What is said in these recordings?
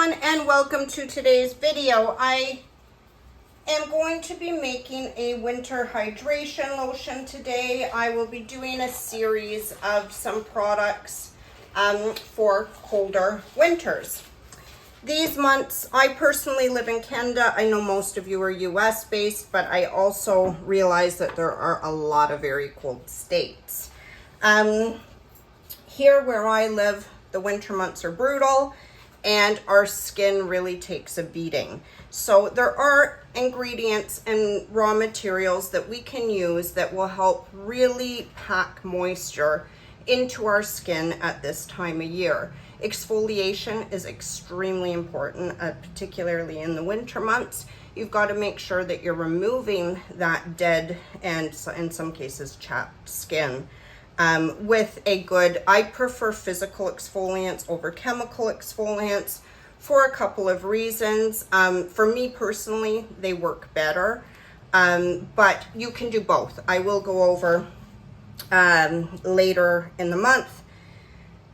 everyone, and welcome to today's video. I am going to be making a winter hydration lotion today. I will be doing a series of some products for colder winters. These months, I personally live in Canada. I know most of you are US based, but I also realize that there are a lot of very cold states. Here where I live, the winter months are brutal and our skin really takes a beating. So there are ingredients and raw materials that we can use that will help really pack moisture into our skin at this time of year. Exfoliation is extremely important, particularly in the winter months. You've got to make sure that you're removing that dead and in some cases chapped skin. With a good, I prefer physical exfoliants over chemical exfoliants for a couple of reasons. For me personally, they work better, but you can do both. I will go over later in the month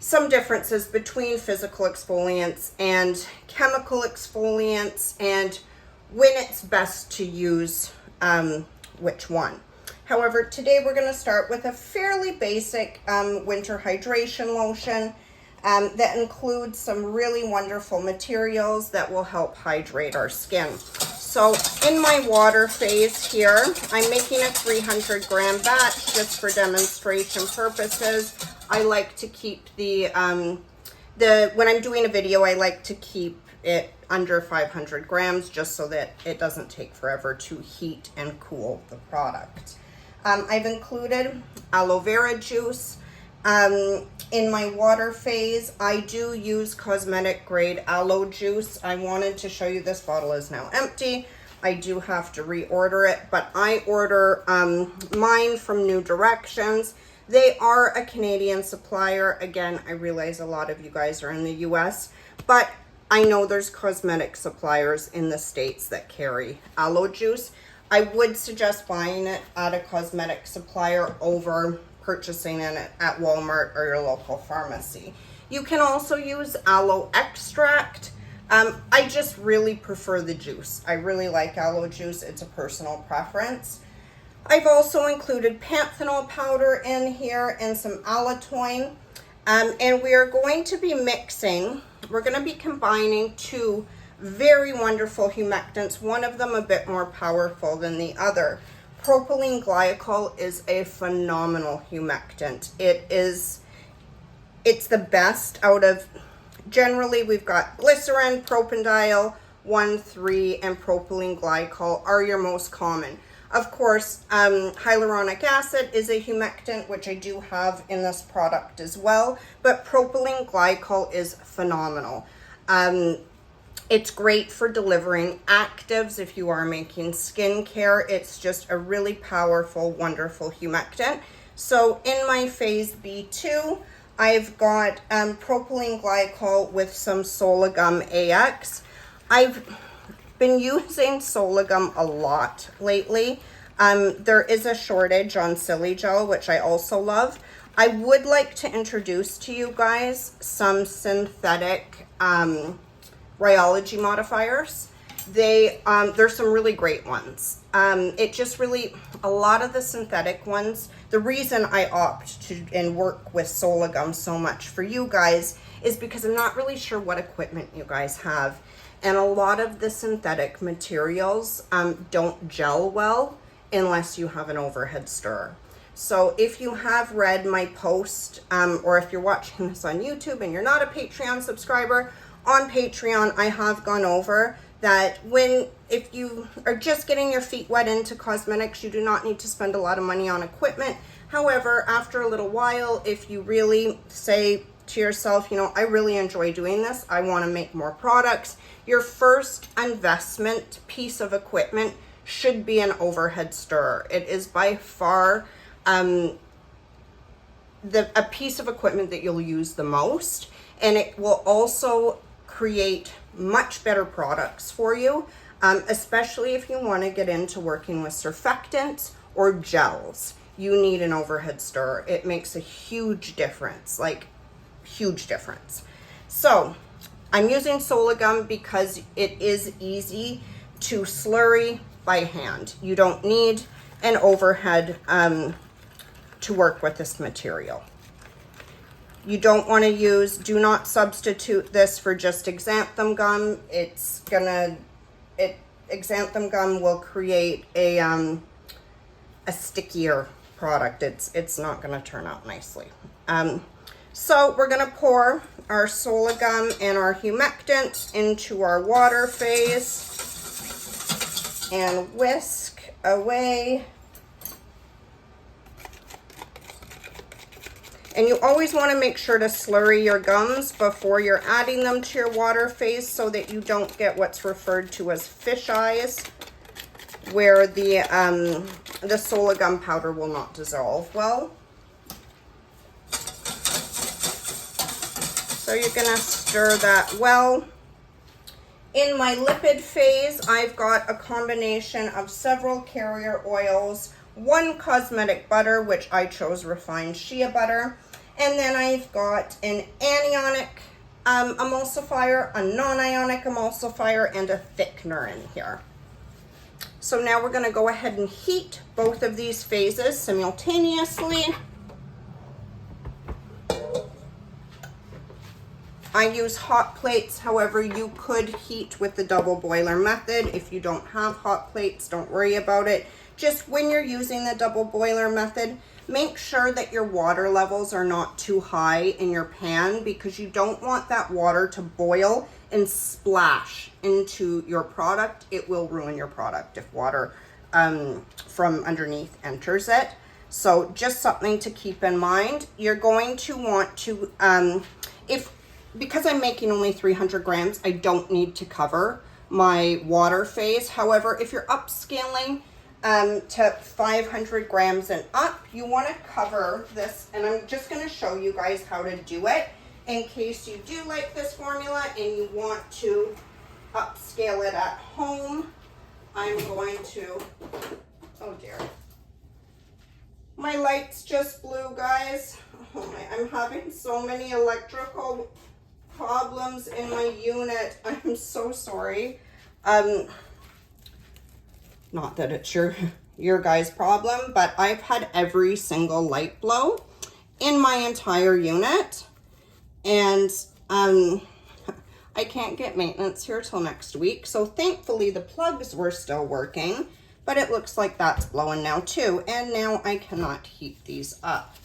some differences between physical exfoliants and chemical exfoliants and when it's best to use which one. However, today we're going to start with a fairly basic winter hydration lotion that includes some really wonderful materials that will help hydrate our skin. So in my water phase here, I'm making a 300 gram batch just for demonstration purposes. I like to keep when I'm doing a video, I like to keep it under 500 grams just so that it doesn't take forever to heat and cool the product. I've included aloe vera juice. In my water phase, I do use cosmetic grade aloe juice. I wanted to show you this bottle is now empty. I do have to reorder it, but I order mine from New Directions. They are a Canadian supplier. Again, I realize a lot of you guys are in the US, but I know there's cosmetic suppliers in the States that carry aloe juice. I would suggest buying it at a cosmetic supplier over purchasing it at Walmart or your local pharmacy. You can also use aloe extract. I just really prefer the juice. I really like aloe juice. It's a personal preference. I've also included panthenol powder in here and some allantoin. And we are going to be mixing, we're going to be combining two very wonderful humectants, one of them a bit more powerful than the other. Propylene glycol is a phenomenal humectant. It's the best out of, generally we've got glycerin, propanediol, 1,3, and propylene glycol are your most common. Of course, hyaluronic acid is a humectant, which I do have in this product as well, but propylene glycol is phenomenal. It's great for delivering actives if you are making skincare. It's just a really powerful, wonderful humectant. So in my phase B2, I've got propylene glycol with some Solagum AX. I've been using Solagum a lot lately. There is a shortage on Silly Gel, which I also love. I would like to introduce to you guys some synthetic rheology modifiers. There's some really great ones. It just really, a lot of the synthetic ones, the reason I opt to and work with Solagum so much for you guys is because I'm not really sure what equipment you guys have. And a lot of the synthetic materials don't gel well unless you have an overhead stirrer. So if you have read my post, or if you're watching this on YouTube and you're not a Patreon subscriber, on Patreon, I have gone over that if you are just getting your feet wet into cosmetics, you do not need to spend a lot of money on equipment. However, after a little while, if you really say to yourself, you know, I really enjoy doing this, I want to make more products, your first investment piece of equipment should be an overhead stirrer. It is by far a piece of equipment that you'll use the most, and it will also create much better products for you, especially if you want to get into working with surfactants or gels. You need an overhead stirrer. It makes a huge difference, like huge difference. So I'm using Solagum because it is easy to slurry by hand. You don't need an overhead to work with this material. You don't want to use, do not substitute this for just xanthan gum. Xanthan gum will create a stickier product. It's not going to turn out nicely. So we're going to pour our Solagum and our humectant into our water phase and whisk away. And you always want to make sure to slurry your gums before you're adding them to your water phase so that you don't get what's referred to as fish eyes, where the Solagum powder will not dissolve well. So you're going to stir that well. In my lipid phase, I've got a combination of several carrier oils, one cosmetic butter, which I chose refined shea butter, and then I've got an anionic emulsifier, a non-ionic emulsifier, and a thickener in here. So now we're going to go ahead and heat both of these phases simultaneously. I use hot plates, however, you could heat with the double boiler method. If you don't have hot plates, don't worry about it. Just when you're using the double boiler method, make sure that your water levels are not too high in your pan, because you don't want that water to boil and splash into your product. It will ruin your product if water from underneath enters it. So just something to keep in mind. You're going to want to, because I'm making only 300 grams, I don't need to cover my water phase. However, if you're upscaling to 500 grams and up, you want to cover this, and I'm just going to show you guys how to do it in case you do like this formula and you want to upscale it at home. I'm going to, oh dear, my lights just blew, guys. Oh my, I'm having so many electrical problems in my unit. I'm so sorry. Not that it's your guys' problem, but I've had every single light blow in my entire unit, and I can't get maintenance here till next week. So thankfully the plugs were still working, but it looks like that's blowing now too, and now I cannot heat these up.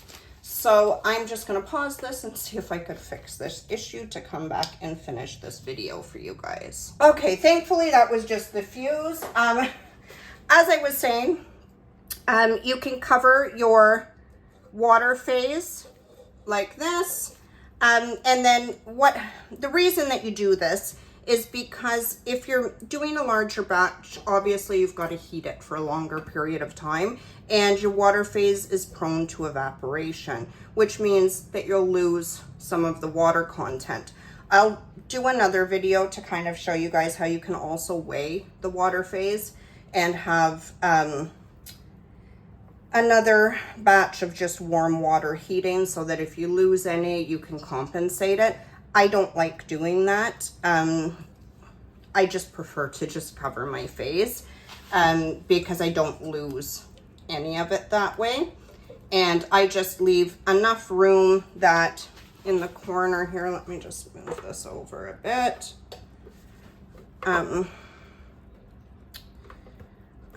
So I'm just going to pause this and see if I could fix this issue to come back and finish this video for you guys. Okay, thankfully that was just the fuse. As I was saying, you can cover your water phase like this. And then the reason that you do this is because if you're doing a larger batch, obviously you've got to heat it for a longer period of time, and your water phase is prone to evaporation, which means that you'll lose some of the water content. I'll do another video to kind of show you guys how you can also weigh the water phase and have another batch of just warm water heating, so that if you lose any, you can compensate it. I don't like doing that. I just prefer to just cover my phase because I don't lose any of it that way. And I just leave enough room that in the corner here, let me just move this over a bit.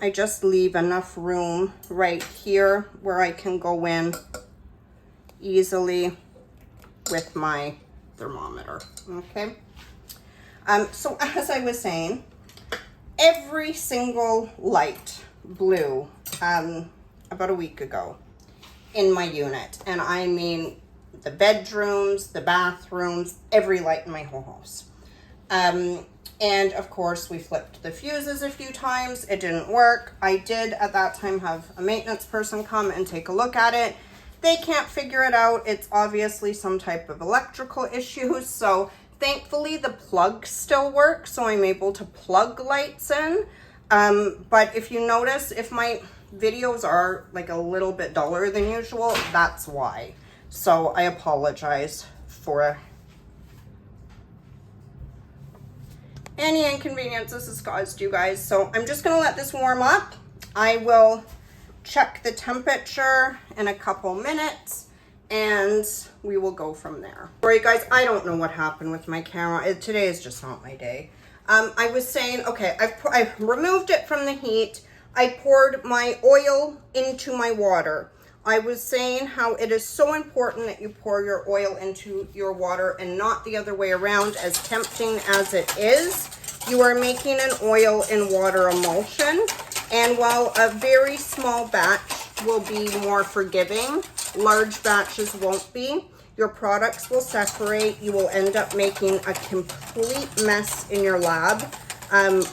I just leave enough room right here where I can go in easily with my thermometer, okay? So as I was saying, every single light blew about a week ago in my unit. And I mean the bedrooms, the bathrooms, every light in my whole house. And of course we flipped the fuses a few times. It didn't work. I did at that time have a maintenance person come and take a look at it. They can't figure it out. It's obviously some type of electrical issue. So thankfully the plug still works, so I'm able to plug lights in. But if you notice, if my videos are like a little bit duller than usual, that's why. So I apologize for any inconvenience this has caused you guys. So I'm just gonna let this warm up. I will check the temperature in a couple minutes and we will go from there. Sorry guys, I don't know what happened with my camera. Today is just not my day. I was saying, okay, I've removed it from the heat. I poured my oil into my water. I was saying how it is so important that you pour your oil into your water and not the other way around. As tempting as it is, you are making an oil and water emulsion. And while a very small batch will be more forgiving, large batches won't be. Your products will separate. You will end up making a complete mess in your lab,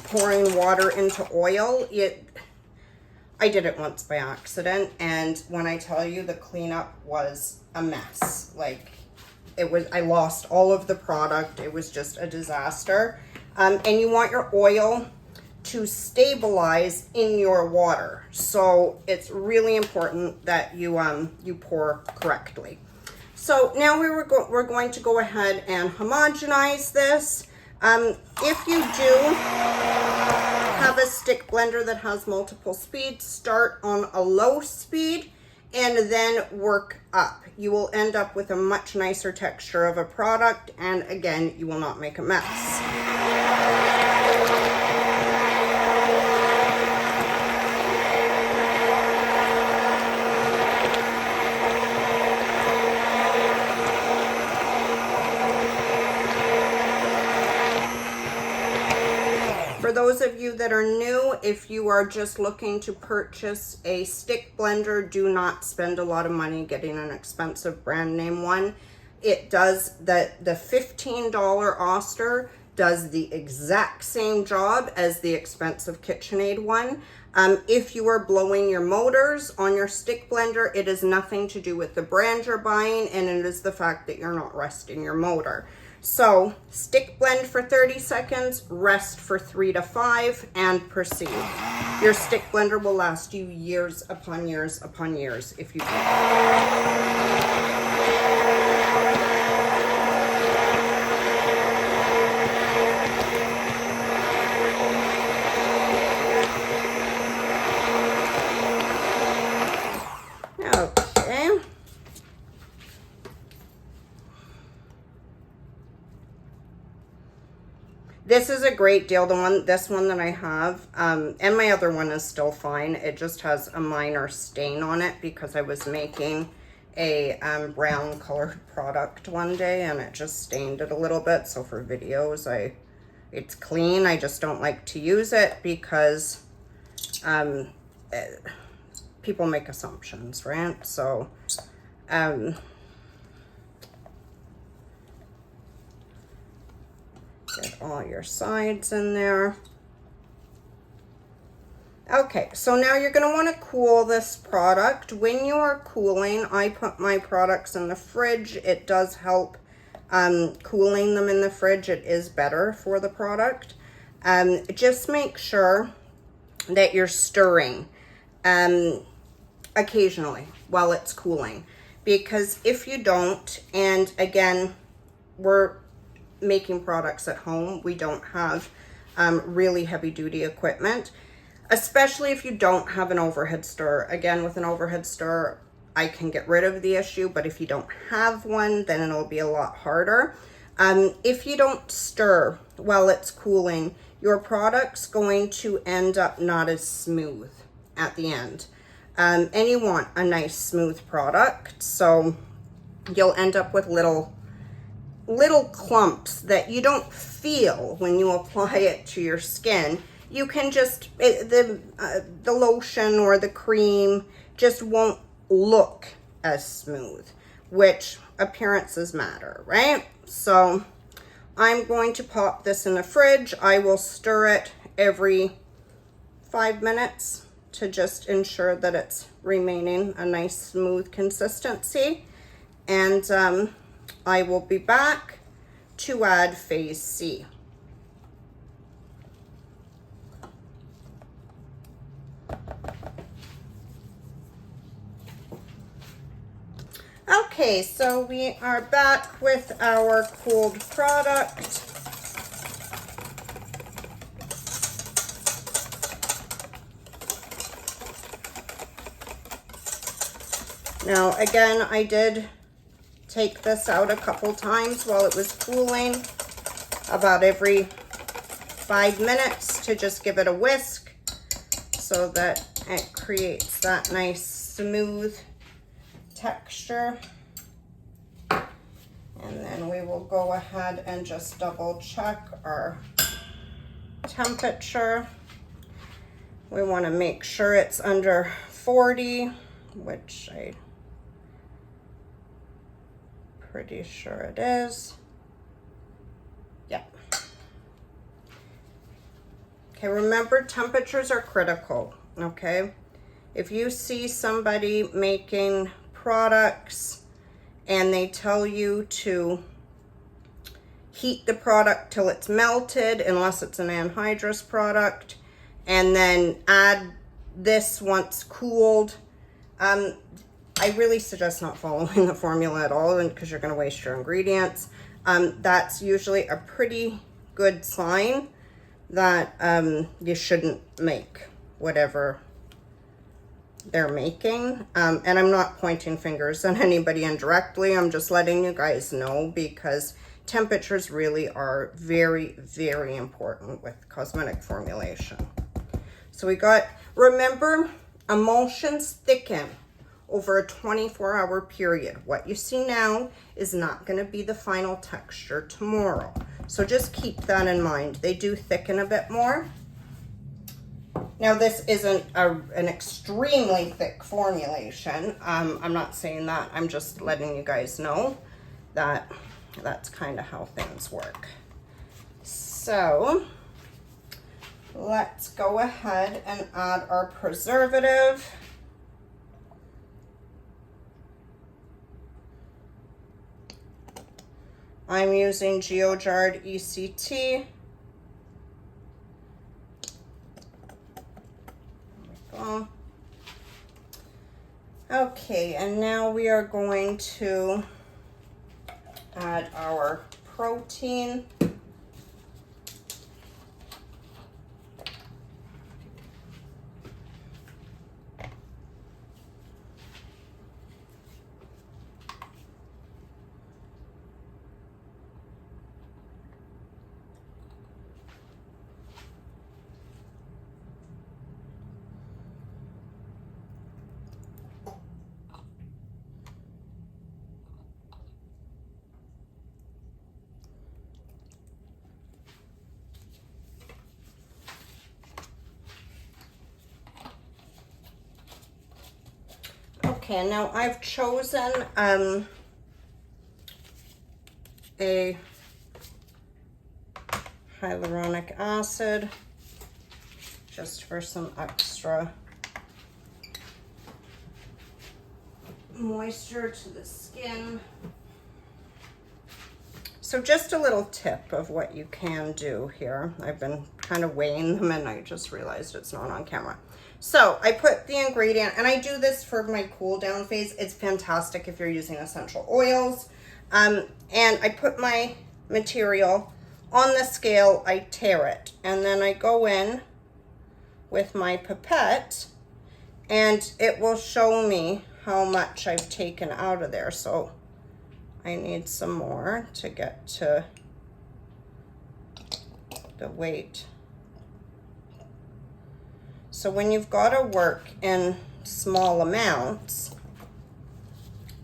pouring water into oil. I did it once by accident, and when I tell you, the cleanup was a mess. Like, I lost all of the product. It was just a disaster. And you want your oil to stabilize in your water. So it's really important that you pour correctly. So now we're going to go ahead and homogenize this. If you do have a stick blender that has multiple speeds, start on a low speed and then work up. You will end up with a much nicer texture of a product, and again, you will not make a mess. For those of you that are new, if you are just looking to purchase a stick blender, do not spend a lot of money getting an expensive brand name one. It does, the $15 Oster does the exact same job as the expensive KitchenAid one. If you are blowing your motors on your stick blender, it is nothing to do with the brand you're buying, and it is the fact that you're not resting your motor. So stick blend for 30 seconds, rest for 3 to 5, and proceed. Your stick blender will last you years upon years upon years if you do that. This is a great deal. This one that I have, and my other one is still fine. It just has a minor stain on it because I was making a brown colored product one day and it just stained it a little bit. So for videos, it's clean. I just don't like to use it because people make assumptions, right? So get all your sides in there. Okay, so now you're going to want to cool this product. When you are cooling, I put my products in the fridge. It does help cooling them in the fridge. It is better for the product. Just make sure that you're stirring occasionally while it's cooling, because if you don't, and again, we're making products at home, we don't have really heavy duty equipment, especially if you don't have an overhead stirrer. Again, with an overhead stirrer, I can get rid of the issue, but if you don't have one, then it'll be a lot harder. If you don't stir while it's cooling, your product's going to end up not as smooth at the end. And you want a nice smooth product, so you'll end up with little clumps that you don't feel when you apply it to your skin. You can just, the lotion or the cream just won't look as smooth, which appearances matter, right? So I'm going to pop this in the fridge. I will stir it every 5 minutes to just ensure that it's remaining a nice smooth consistency. And I will be back to add phase C. Okay, so we are back with our cooled product. Now, again, I did take this out a couple times while it was cooling, about every 5 minutes, to just give it a whisk so that it creates that nice smooth texture. And then we will go ahead and just double check our temperature. We want to make sure it's under 40, which I'm pretty sure it is. Yep. Okay, remember, temperatures are critical, okay? If you see somebody making products and they tell you to heat the product till it's melted, unless it's an anhydrous product, and then add this once cooled, I really suggest not following the formula at all, because you're going to waste your ingredients. That's usually a pretty good sign that you shouldn't make whatever they're making. And I'm not pointing fingers at anybody indirectly. I'm just letting you guys know, because temperatures really are very, very important with cosmetic formulation. So we got, remember, emulsions thicken over a 24-hour period. What you see now is not going to be the final texture tomorrow. So just keep that in mind. They do thicken a bit more. Now, this isn't an extremely thick formulation. I'm not saying that. I'm just letting you guys know that that's kind of how things work. So let's go ahead and add our preservative. I'm using GeoJard ECT. Okay, and now we are going to add our protein. Okay, now I've chosen a hyaluronic acid just for some extra moisture to the skin. So just a little tip of what you can do here. I've been kind of weighing them and I just realized it's not on camera. So I put the ingredient, and I do this for my cool down phase. It's fantastic if you're using essential oils. And I put my material on the scale, I tare it, and then I go in with my pipette and it will show me how much I've taken out of there. So I need some more to get to the weight. So when you've got to work in small amounts,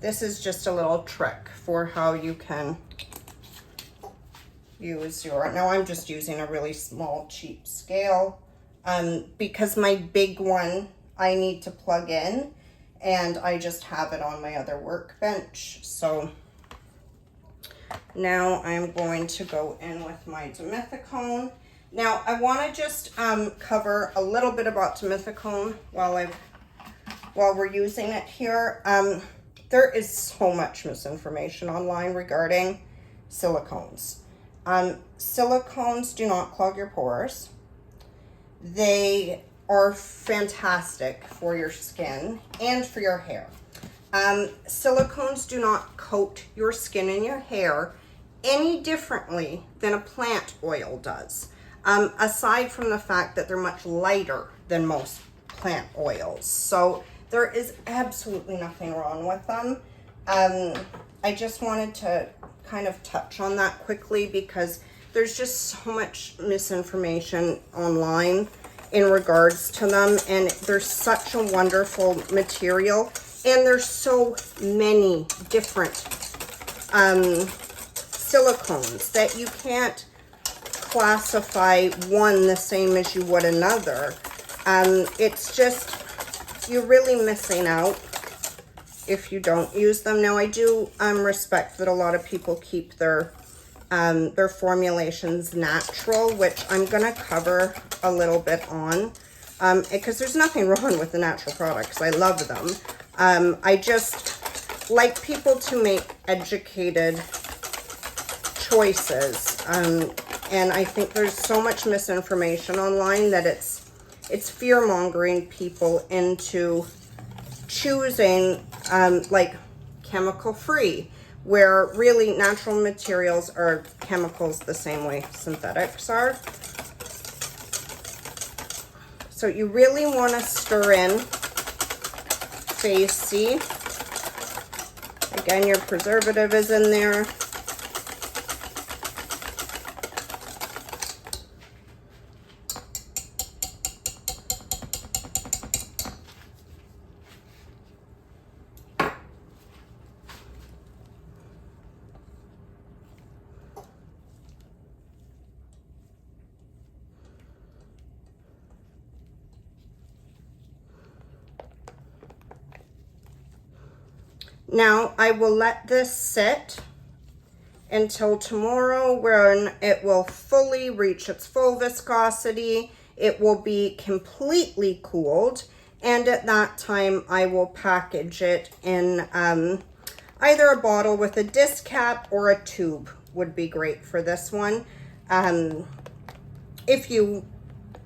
this is just a little trick for how you can use your, now I'm just using a really small, cheap scale because my big one I need to plug in and I just have it on my other workbench. So now I'm going to go in with my dimethicone. Now I want to just cover a little bit about dimethicone while we're using it here. There is so much misinformation online regarding silicones. Silicones do not clog your pores. They are fantastic for your skin and for your hair. Silicones do not coat your skin and your hair any differently than a plant oil does. Aside from the fact that they're much lighter than most plant oils. So There is absolutely nothing wrong with them. I just wanted to kind of touch on that quickly because there's just so much misinformation online in regards to them, and they're such a wonderful material, and there's so many different silicones that you can't classify one the same as you would another. It's just, you're really missing out if you don't use them. Now, I do respect that a lot of people keep their formulations natural, which I'm going to cover a little bit on, because there's nothing wrong with the natural products. I love them. I just like people to make educated choices, and I think there's so much misinformation online that it's fear-mongering people into choosing like chemical-free, where really natural materials are chemicals the same way synthetics are. So you really want to stir in phase C. Again, your preservative is in there. Now, I will let this sit until tomorrow, when it will fully reach its full viscosity. It will be completely cooled, and at that time, I will package it in either a bottle with a disc cap or a tube would be great for this one. If you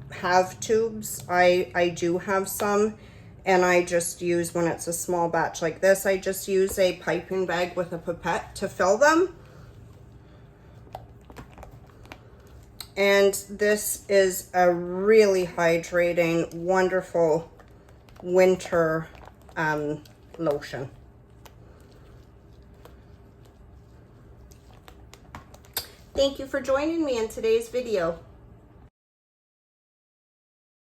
have tubes, I do have some. And I just use, when it's a small batch like this, I just use a piping bag with a pipette to fill them. And this is a really hydrating, wonderful winter lotion. Thank you for joining me in today's video.